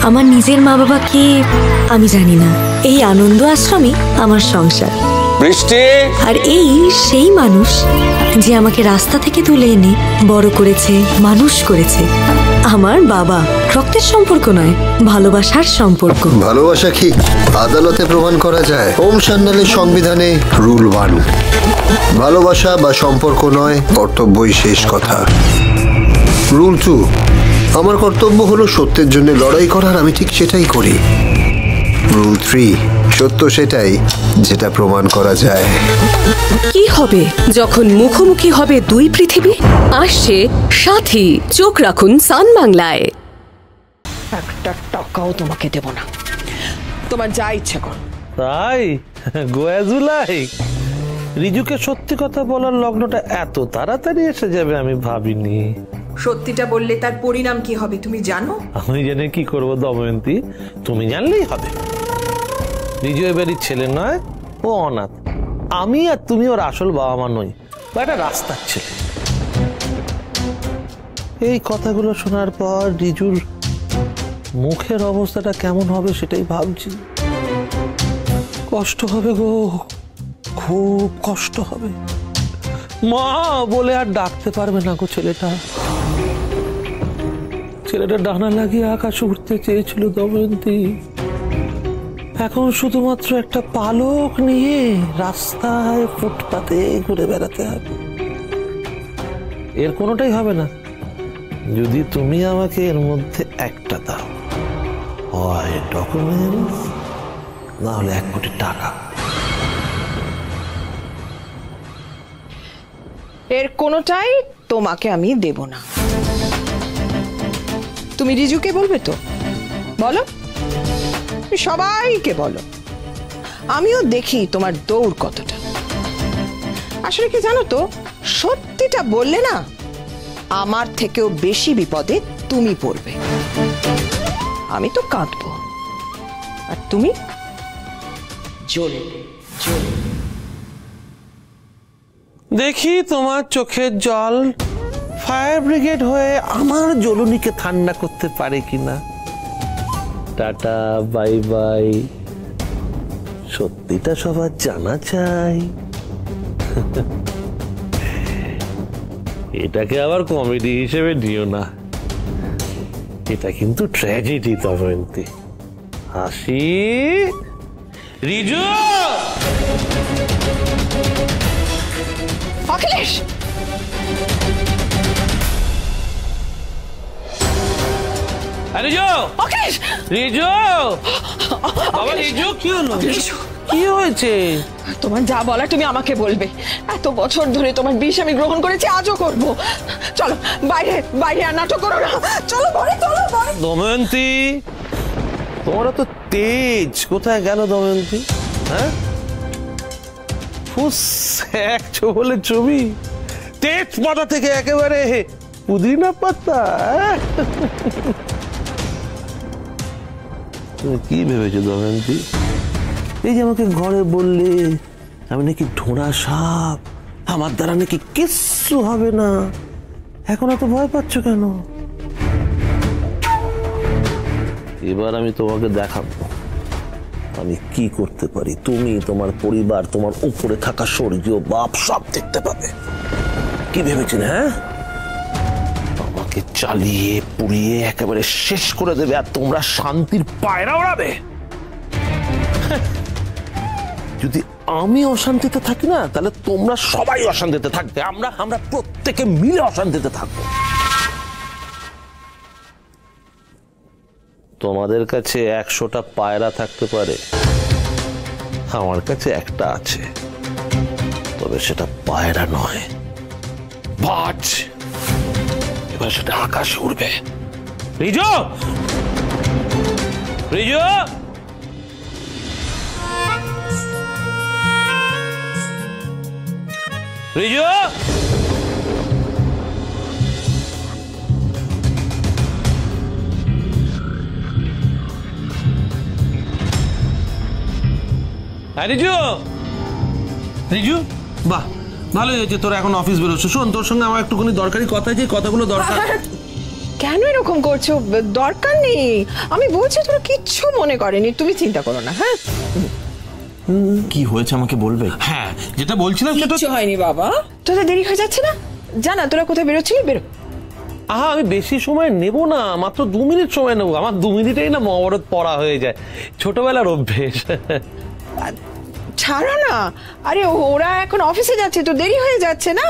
আমার নিজের মা বাবা কে আমি জানি না। এই আনন্দ আশ্রমই আমার সংসার। বৃষ্টি। আর এই সেই মানুষ যে আমাকে রাস্তা থেকে তুলে এনে বড় করেছে, মানুষ করেছে। আমার বাবা। রক্তের সম্পর্ক নয়, ভালোবাসার সম্পর্ক। ভালোবাসা কি আদালতে প্রমাণ করা যায়? ওম সান্যালের সংবিধানে রুল 1, ভালোবাসা বা সম্পর্ক নয়, কর্তব্যই শেষ কথা। রুল 2, আমার কর্তব্য হলো সত্যের জন্য লড়াই করার, আমি ঠিক সেটাই করি। রুল 3, সত্য সেটাই যেটা প্রমাণ করা যায়। কি হবে যখন মুখোমুখি হবে দুই পৃথিবী? আসছে সাথী, চোখ রাখুন সান বাংলায়। একটা টাকাও তোমাকে দেব না, তোমার যা ইচ্ছে কর। তাই গোয়াজুলাই, রিজুকে সত্যি কথা বলার লগ্নটা এত তাড়াতাড়ি এসে যাবে আমি ভাবিনি। সত্যিটা বললে তার পরিণাম কি হবে তুমি জানো? আমি জেনে কি করবো দময়ন্তী, তুমি জানলেই হবে। রিজু এবারই ছেলে নয়, ও অনাথ। আমি আর তুমি ওর আসল বাবা মা নই, বা একটা রাস্তার ছেলে। এই কথাগুলো শোনার পর রিজুর মুখের অবস্থাটা কেমন হবে সেটাই ভাবছি। কষ্ট হবে গো, খুব কষ্ট হবে। মা বলে আর ডাকতে পারবে না গো ছেলেটা। ছেলেটা ডানা লাগিয়ে আকাশে উঠতে চেয়েছিল দময়ন্তী, এখন শুধুমাত্র একটা পালক নিয়ে রাস্তায় ফুটপাতে ঘুরে বেড়াতে হবে। এর কোনোটাই হবে না যদি তুমি আমাকে এর মধ্যে একটা দাও, হয় ডকুমেন্টস, না হলে 1 কোটি টাকা। এর কোনোটাই তোমাকে আমি দেব না। তুমি রিজুকে বলবে তো বলো, সবাইকে বলো। আমিও দেখি তোমার দৌড় কতটা। আসলে কি জানো তো, সত্যিটা বললে না আমার থেকেও বেশি বিপদে তুমি পড়বে। আমি তো কাঁদবো আর তুমি জ্বলবে। দেখি তোমার চোখের জল ফায়ার ব্রিগেড হয়ে আমার জ্বলুনিকে ঠান্ডা করতে পারে কিনা। Tata, bye bye. সত্যিটা সবার জানা চাই। এটাকে আবার কমেডি হিসেবে দিও না, এটা কিন্তু ট্র্যাজেডি দময়ন্তী। হাসি। রিজু, অখিলেশ, রিজু, অখিলেশ, রিজু, বাবা রিজু, কি হলো? কি হয়েছে? তোমার যা বলার তুমি আমাকে বলবে। এত বছর ধরে তোমার বিষ আমি গ্রহণ করেছি, আজও করব। চলো বাইরে, বাইরে আর নাটক করো না। চলো ঘরে, চলো ঘরে। দময়ন্তী, তোমার তো তেজ কোথায় গেল দময়ন্তী? হ্যাঁ, ফুস এক বলে ছবি, তেজ পাতা থেকে একেবারে পুদিনা পাতা। তুমি কি ভেবেছো দময়ন্তী? এই যে আমাকে ঘরে বললে আমি নাকি ঢোঁড়া সাপ, আমার দ্বারা নাকি কিচ্ছু হবে না, এখন এত ভয় পাচ্ছ কেন? এবার আমি তোমাকে দেখাবো আমি কি করতে পারি। তুমি, তোমার পরিবার, তোমার উপরে থাকা স্বর্গীয় বাপ সব দেখতে পাবে। কি ভেবেছেন? হ্যাঁ, আমাকে চালিয়ে পুড়িয়ে একেবারে শেষ করে দেবে আর তোমরা শান্তির পায়রা ওড়াবে। যদি আমি অশান্তিতে থাকি না, তাহলে তোমরা সবাই অশান্তিতে থাকবে। আমরা প্রত্যেকে মিলে অশান্তিতে থাকবো। তোমাদের কাছে 100টা পায়রা থাকতে পারে, আমার কাছে একটা আছে, তবে সেটা পায়রা নয়, বাজ। এবার সেটা আকাশে উড়বে। রিজু, রিজু, রিজু, রিজু, রিজু, বাহ, ভালোই হয়েছে তোর এখন অফিস বেরোচ্ছে। শোন, তোর সঙ্গে আমার একটুখানি দরকারি কথা, যে কথাগুলো দরকার। কেন এরকম করছো? দরকার নেই, আমি বলছি তোরা কিচ্ছু মনে করেনি, তুমি চিন্তা করো না। হ্যাঁ, কি হয়েছে আমাকে বলবে? হ্যাঁ, যেটা বলছিলাম সেটা কিচ্ছু হয়নি বাবা। তোদের দেরি হয়ে যাচ্ছে না? জানা তোরা কোথায় বেরোচ্ছিলি, বেরো। আমি বেশি সময় নেব না, মাত্র 2 মিনিট সময় নেবো। আমার 2 মিনিটেই না মহাভারত পড়া হয়ে যায়, ছোটবেলার অভ্যেস। ছাড়ো না, আরে ওরা এখন অফিসে যাচ্ছে তো দেরি হয়ে যাচ্ছে না?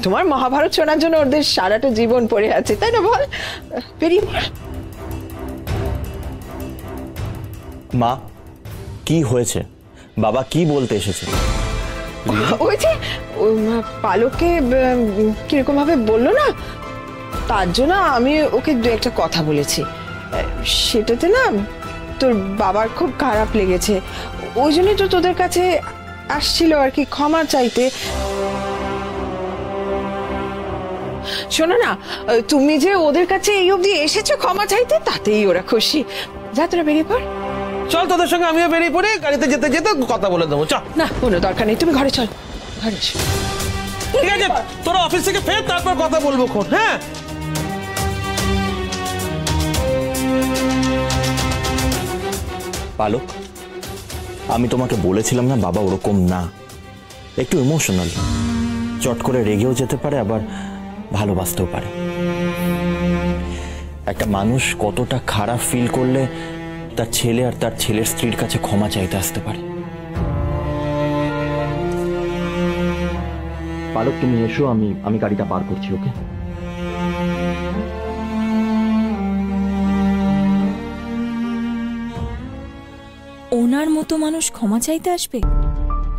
তোমার মহাভারত শোনার জন্য ওদের সারাটা জীবন পড়ে আছে, তাই না? বল, বেরিয়ে পড়। মা, কি হয়েছে? বাবা কি বলতে এসেছে? ওই যে পালককে কিরকম ভাবে বললো না, তার জন্য আমি ওকে 2-1টা কথা বলেছি। সেটাতে না তোর বাবার খুব খারাপ লেগেছে, ওই জন্যই তো তোদের কাছে আসছিল আর কি, ক্ষমা চাইতে। শোনো না, তুমি যে ওদের কাছে এই অবধি এসেছো ক্ষমা চাইতে, তাতেই ওরা খুশি। যা তোরা বেরিয়ে পড়। চল, তোদের সঙ্গে আমিও বেরিয়ে পড়ি, গাড়িতে যেতে যেতে কথা বলে দেবো। চল। না, কোনো দরকার নেই, তুমি ঘরে চল, ঘরে এসো। ঠিক আছে, তোরা অফিস থেকে ফের তারপর কথা বলবো। হ্যাঁ, পালক, আমি তোমাকে বলেছিলাম না বাবা ওরকম না, একটু ইমোশনাল, চট করে রেগেও যেতে পারে, আবার ভালোবাসতেও পারে। একটা মানুষ কতটা খারাপ ফিল করলে তার ছেলে আর তার ছেলের স্ত্রীর কাছে ক্ষমা চাইতে আসতে পারে। পালক, তুমি এসো, আমি গাড়িটা পার করছি। ওকে? ওনার মতো মানুষ ক্ষমা চাইতে আসবে,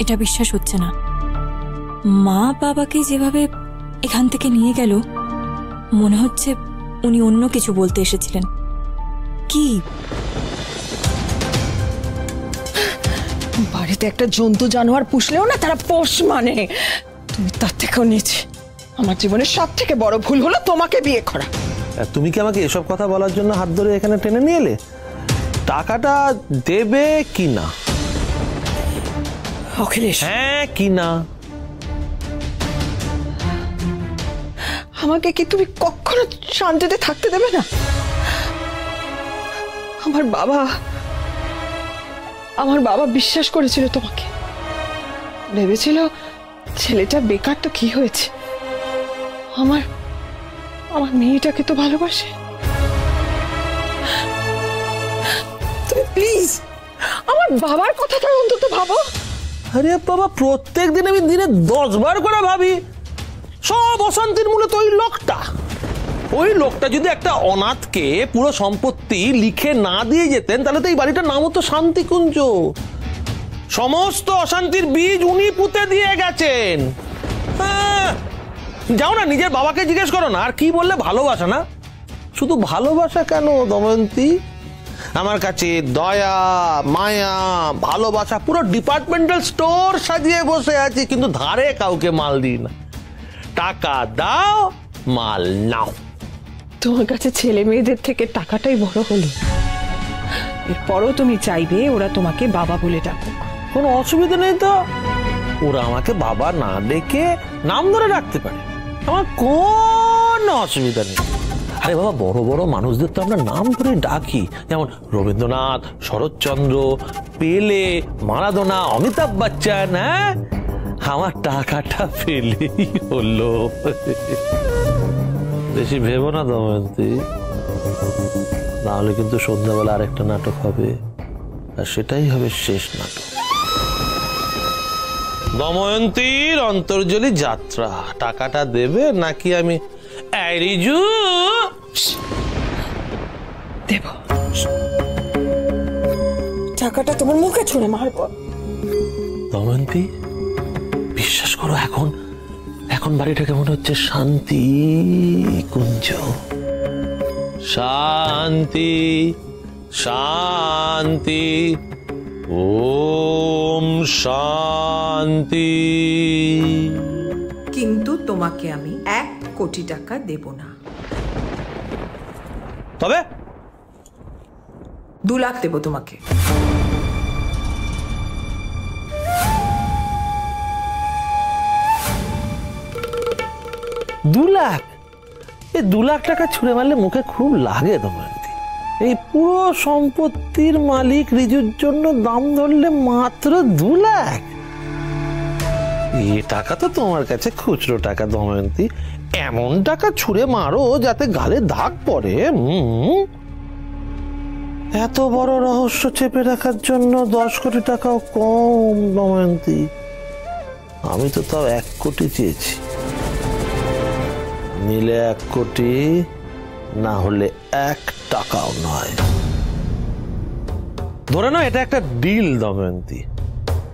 এটা বিশ্বাস হচ্ছে না। মা বাবাকে যেভাবে এখান থেকে নিয়ে গেল, মনে হচ্ছে উনি অন্য কিছু বলতে এসেছিলেন। কি বাড়িতে একটা জন্তু জানোয়ার পুষলেও না তারা পোষ মানে, তুমি তার থেকেও নিচে। আমার জীবনের সব থেকে বড় ভুল হলো তোমাকে বিয়ে করা। তুমি কি আমাকে এসব কথা বলার জন্য হাত ধরে এখানে টেনে নিয়ে এলে? টাকাটা দেবে কি না? অখিলেশ, হ্যাঁ কি না? আমাকে কি তুমি কখনো শান্তিতে থাকতে দেবে না? আমার বাবা বিশ্বাস করেছিল তোমাকে, ভেবেছিল ছেলেটা বেকার তো কি হয়েছে, আমার মেয়েটাকে তো ভালোবাসে। তুমি প্লিজ আমার বাবার কথাটা অন্তত ভাবো। আরে বাবা, প্রত্যেক দিন আমি দিনে 10 বার করে ভাবি। সব অশান্তির মূলে তো ওই লোকটা যদি একটা অনাথকে পুরো সম্পত্তি লিখে না দিয়ে যেতেন, তাহলে তো এই বাড়িটার নাম হতো শান্তিকুঞ্জ। সমস্ত অশান্তির বীজ উনি পুঁতে দিয়ে গেছেন। যাও না, নিজের বাবাকে জিজ্ঞেস করো না। আর কি বললে? ভালোবাসা না? শুধু ভালোবাসা কেন দময়ন্তী, আমার কাছে দয়া, মায়া, ভালোবাসা পুরো ডিপার্টমেন্টাল স্টোর সাজিয়ে বসে আছি, কিন্তু ধারে কাউকে মাল দিই না। টাকা দাও, মাল নাও। তোমার কাছে ছেলে মেয়েদের থেকে টাকাটাই বড় হলো, এরপরও তুমি চাইবে ওরা তোমাকে বাবা বলে ডাকুক। কোনো অসুবিধা নেই তো, ওরা আমাকে বাবা না ডেকে নাম ধরে ডাকতে পারে, আমার কোনো অসুবিধা নেই। আরে বাবা, বড় বড় মানুষদের তো আমরা নাম ধরে ডাকি, যেমন রবীন্দ্রনাথ, শরৎচন্দ্র, পেলে, মারাদোনা, অমিতাভ বচ্চন। হ্যাঁ, আমার টাকাটা পেলেই হলো। বেশি ভেবো না দময়ন্তী, নাহলে কিন্তু সন্ধ্যাবেলা আরেকটা নাটক হবে, আর সেটাই হবে শেষ নাটক। দময়ন্তীর অন্তর্জলি যাত্রা। টাকাটা দেবে নাকি আমি দেব? টাকাটা তোমার মুখে ছুঁড়ে মারব। দময়ন্তী, বিশ্বাস করো, এখন বাড়িটাকে মনে হচ্ছে শান্তি কুঞ্জ। শান্তি শান্তি, ওম শান্তি। কিন্তু তোমাকে আমি 1 কোটি টাকা দেব না। তবে 2 লাখ দেব তোমাকে। 2 লাখ? এই 2 লাখ টাকা ছুঁড়ে মারলে মুখে খুব লাগে দময়ন্তী। এই পুরো সম্পত্তির মালিক রিজুর জন্য দাম ধরলে মাত্র 2 লাখ। এ টাকা তো তোমার কাছে খুচরো টাকা দময়ন্তী, এমন টাকা ছুঁড়ে মারো যাতে গালে দাগ পড়ে। এত বড় রহস্য চেপে রাখার জন্য 10 কোটি টাকাও কম দময়ন্তী। আমি তো তাও 1 কোটি চেয়েছি, নিলে 1 কোটি, না হলে 1 টাকাও নয়। ধরে নাও এটা একটা ডিল দময়ন্তী,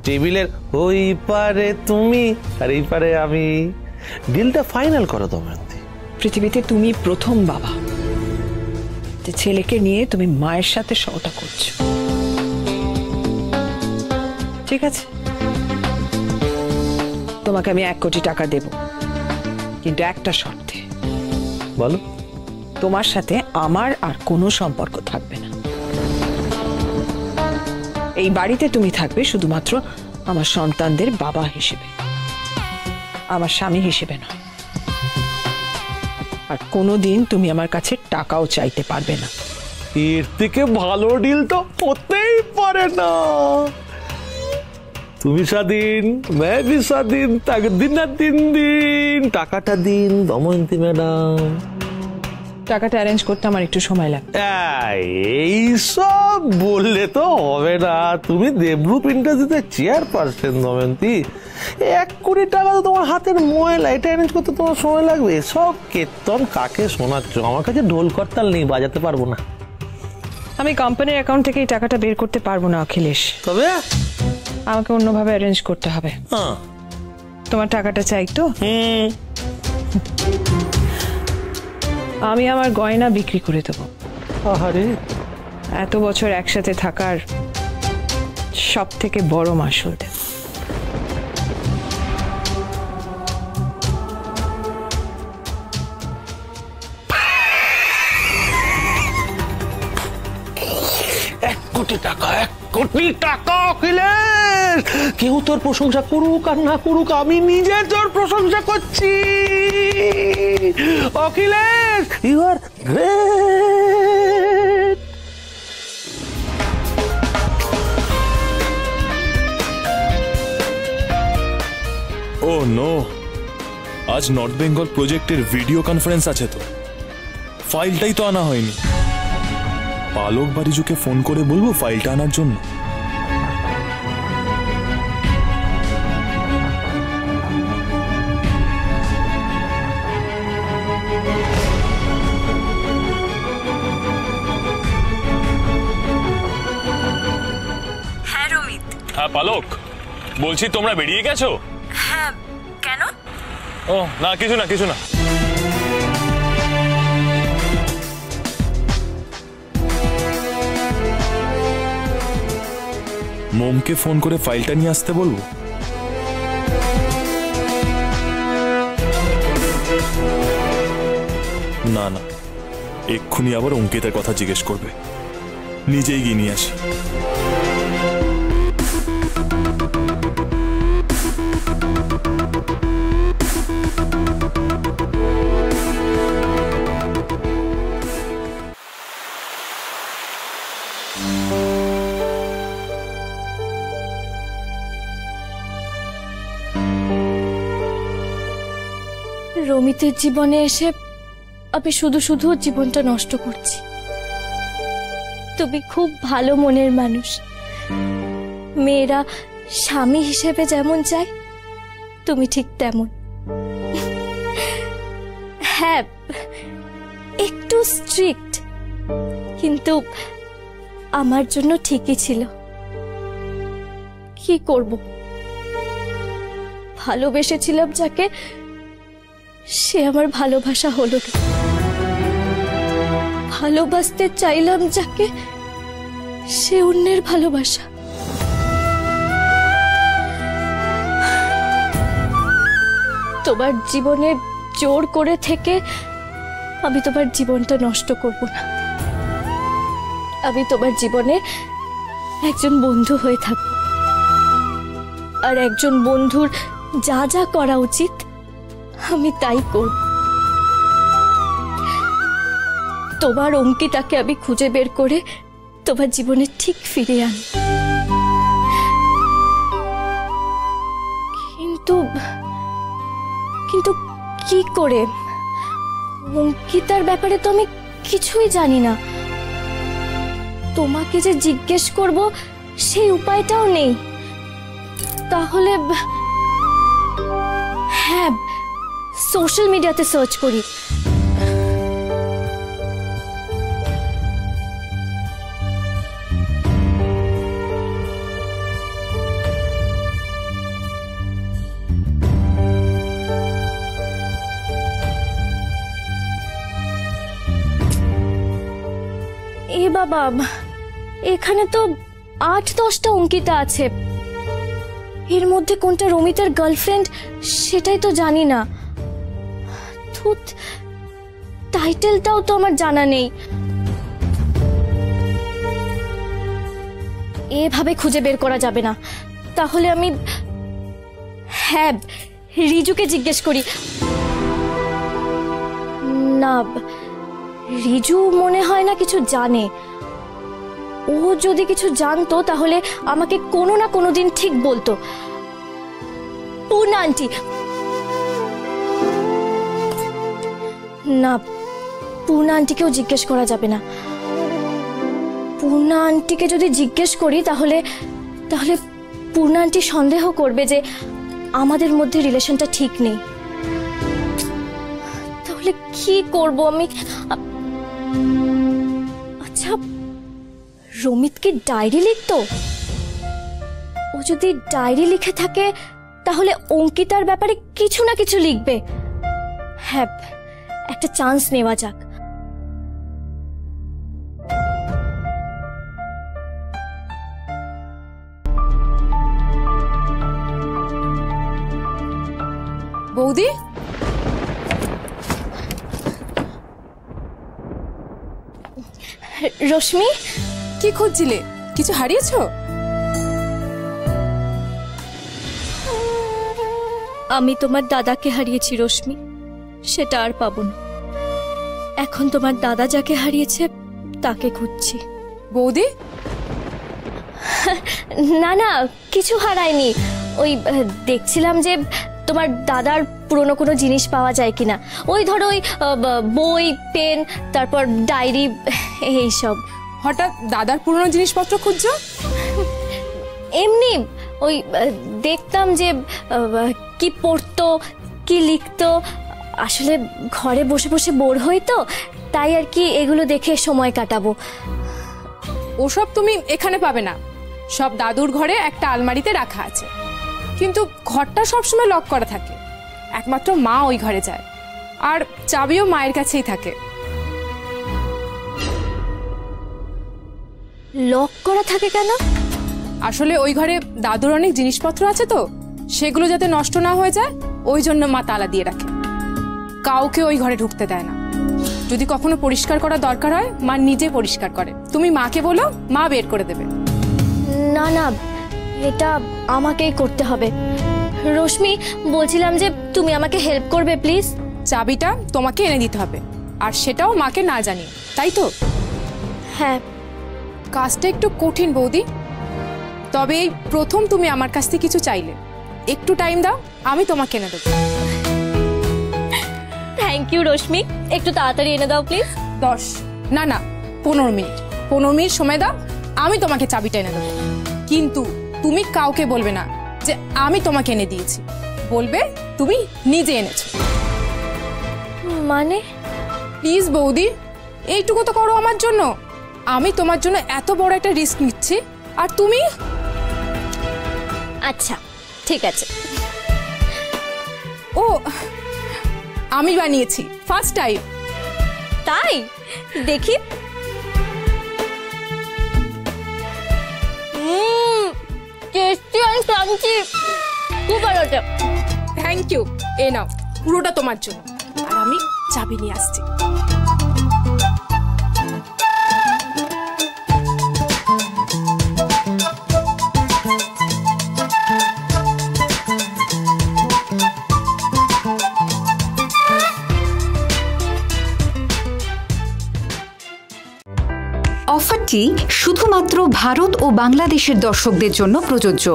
টেবিলের ওই পারে তুমি আর এই পারে আমি, ডিলটা ফাইনাল করো দময়ন্তী। পৃথিবীতে তুমি প্রথম বাবা যে ছেলেকে নিয়ে তুমি মায়ের সাথে শোটা করছো, ঠিক আছে? তোমাকে আমি 1 কোটি টাকা দেব, কিন্তু একটা শর্তে। বলো। তোমার সাথে আমার আর কোনো সম্পর্ক থাকবে না। এই বাড়িতে তুমি থাকবে শুধুমাত্র আমার সন্তানদের বাবা হিসেবে, আমার স্বামী হিসেবে নয়। আর কোনোদিন তুমি আমার কাছে টাকাও চাইতে পারবে না। এর থেকে ভালো ডিল তো হতেই পারে না। তুমি স্বাধীন, मैं भी স্বাধীন, তাকে দিন না দিন টাকাটা দিন দময়ন্তী ম্যাডাম। টাকাটা অ্যারেঞ্জ করতে আমার একটু সময় লাগবে। এই সব বললে তো হবে না। তুমি দেবরূপ ইন্ডাস্ট্রিতে চেয়ারপারসন দময়ন্তী, 1 কোটি টাকা তো তোমার হাতের ময়লা, এটা অ্যারেঞ্জ করতে তোমার সময় লাগবে। সব কীর্তন কাকে শোনাচ্ছ? আমার কাছে ঢোল করতাল নেই, বাজাতে পারবো না। আমি কোম্পানির অ্যাকাউন্ট থেকে এই টাকাটা বের করতে পারবো না অখিলেশ, তবে আমাকে অন্যভাবে অ্যারেঞ্জ করতে হবে। তোমার টাকাটা চাই তো? আমি আমার গয়না বিক্রি করে দেবো। আহারে, এত বছর একসাথে থাকার সব থেকে বড় মাসুল দেব। $1 কোটি টাকা অখিলেশ! কেউ তোর প্রশংসা করুক আর না করুক, আমি নিজে তোর প্রশংসা করছি Akhilesh. You are great. Oh no, আজ নর্থ বেঙ্গল প্রজেক্টের ভিডিও কনফারেন্স আছে, তো ফাইলটাই তো আনা হয়নি। পালক বারিজুকে ফোন করে বলবো ফাইলটা আনার জন্য। হ্যাঁ রমিত। হ্যাঁ পালক, বলছি তোমরা বেরিয়ে গেছো? হ্যাঁ, কেন? ও না, কিছু না কিছু না। মোমকে ফোন করে ফাইলটা নিয়ে আসতে বলবো। না না, এক্ষুনি আবার অঙ্কিতের কথা জিজ্ঞেস করবে, নিজেই গিয়ে নিয়ে আসি। রমিতের জীবনে এসে আমি শুধু শুধু ওর জীবনটা নষ্ট করছি। তুমি খুব ভালো মনের মানুষ। মেয়েরা স্বামী হিসেবে যেমন চায় তুমি ঠিক তেমন। হ্যাঁ, একটু স্ট্রিক্ট, কিন্তু আমার জন্য ঠিকই ছিল। কি করব, ভালোবেসেছিলাম যাকে, সে আমার ভালোবাসা হলো না। ভালোবাসতে চাইলাম যাকে, সে অন্যের ভালোবাসা। তোমার জীবনে জোর করে থেকে আমি তোমার জীবনটা নষ্ট করব না। আমি তোমার জীবনে একজন বন্ধু হয়ে থাকব, আর একজন বন্ধুর যা যা করা উচিত আমি তাই করব। তোমার অঙ্কিতাকে আমি খুঁজে বের করে তোমার জীবনে ঠিক ফিরে আনি। কিন্তু কিন্তু কি করে? অঙ্কিতার ব্যাপারে তো আমি কিছুই জানি না। তোমাকে যে জিজ্ঞেস করব সেই উপায়টাও নেই। তাহলে হ্যাঁ, সোশ্যাল মিডিয়াতে সার্চ করি। এ বাবা, এখানে তো ৮-১০টা অঙ্কিতা আছে। এর মধ্যে কোনটা রমিতের গার্লফ্রেন্ড সেটাই তো জানি না। ধুত, টাইটেলটাও তো আমার জানা নেই। এভাবে খুঁজে বের করা যাবে না। তাহলে আমি হ্যাঁ, রিজুকে জিজ্ঞেস করি। না, রিজু মনে হয় না কিছু জানে। ও যদি কিছু জানতো তাহলে আমাকে কোনো না কোনো দিন ঠিক বলতো। পূর্ণা আন্টি, না, পূর্ণা আন্টিকেও জিজ্ঞেস করা যাবে না। পূর্ণা আন্টিকে যদি জিজ্ঞেস করি তাহলে তাহলে পূর্ণা আন্টি সন্দেহ করবে যে আমাদের মধ্যে রিলেশনটা ঠিক নেই। তাহলে কি করব আমি? আচ্ছা, রমিত কি ডায়েরি লিখতো? ও যদি ডায়েরি লিখে থাকে তাহলে অঙ্কিতার ব্যাপারে কিছু না কিছু লিখবে। হ্যাঁ, একটা চান্স নেওয়া যাক। বৌদি, রশ্মি, কি খুঁজছিলে? কিছু হারিয়েছো? আমি তোমার দাদাকে হারিয়েছি রশ্মি, সেটা আর পাবো না। এখন তোমার দাদা যাকে হারিয়েছে তাকে খুঁজছি। বৌদি, না না, কিছু হারায়নি। ওই দেখছিলাম যে তোমার দাদার পুরনো কোনো জিনিস পাওয়া যায় কিনা। ওই ধরো ওই বই, পেন, তারপর ডায়েরি, এইসব। হঠাৎ দাদার পুরনো জিনিসপত্র খুঁজছো? এমনি ওই দেখতাম যে কি পড়তো, কি লিখতো। আসলে ঘরে বসে বসে বোর হই তো, তাই আর কি এগুলো দেখে সময় কাটাবো। ওসব তুমি এখানে পাবে না। সব দাদুর ঘরে একটা আলমারিতে রাখা আছে, কিন্তু ঘরটা সবসময় লক করা থাকে। একমাত্র মা ওই ঘরে যায়, আর চাবিও মায়ের কাছেই থাকে। লক করা থাকে কেন? আসলে ওই ঘরে দাদুর অনেক জিনিসপত্র আছে তো, সেগুলো যাতে নষ্ট না হয়ে যায় ওই জন্য মা তালা দিয়ে রাখে। কাউকে ওই ঘরে ঢুকতে দেয় না। যদি কখনো পরিষ্কার করা দরকার হয় মা নিজে পরিষ্কার করে। তুমি মাকে বলো, মা বের করে দেবে। না না, এটা আমাকেই করতে হবে। রশ্মি, বলছিলাম যে তুমি আমাকে হেল্প করবে প্লিজ। চাবিটা তোমাকে এনে দিতে হবে, আর সেটাও মাকে না জানিয়ে, তাই তো? হ্যাঁ। কাজটা একটু কঠিন বৌদি, তবে এই প্রথম তুমি আমার কাছ থেকে কিছু চাইলে। একটু টাইম দাও, আমি তোমাকে এনে দেবো। থ্যাংক ইউ রশ্মি, একটু তাড়াতাড়ি এনে দাও প্লিজ। 10 না না 15 মিনিট। 15 মিনিট সময় দাও, আমি তোমাকে চাবিটা এনে দেবো। কিন্তু তুমি কাউকে বলবে না যে আমি তোমাকে এনে দিয়েছি। বলবে তুমি নিজে এনেছো। মানে? প্লিজ বৌদি, এইটুকু তো করো আমার জন্য। আমি তোমার জন্য এত বড় একটা রিস্ক নিচ্ছি, আর তুমি? আচ্ছা ঠিক আছে। ও, আমি বানিয়েছি ফার্স্ট টাইম। তাই? দেখি। টেস্টি আর ক্রাঞ্চি, খুব ভালো। Thank you. এই নাও, পুরোটা তোমার জন্য। আর আমি চাবি নিয়ে আসছি। অনুষ্ঠানটি শুধুমাত্র ভারত ও বাংলাদেশের দর্শকদের জন্য প্রযোজ্য।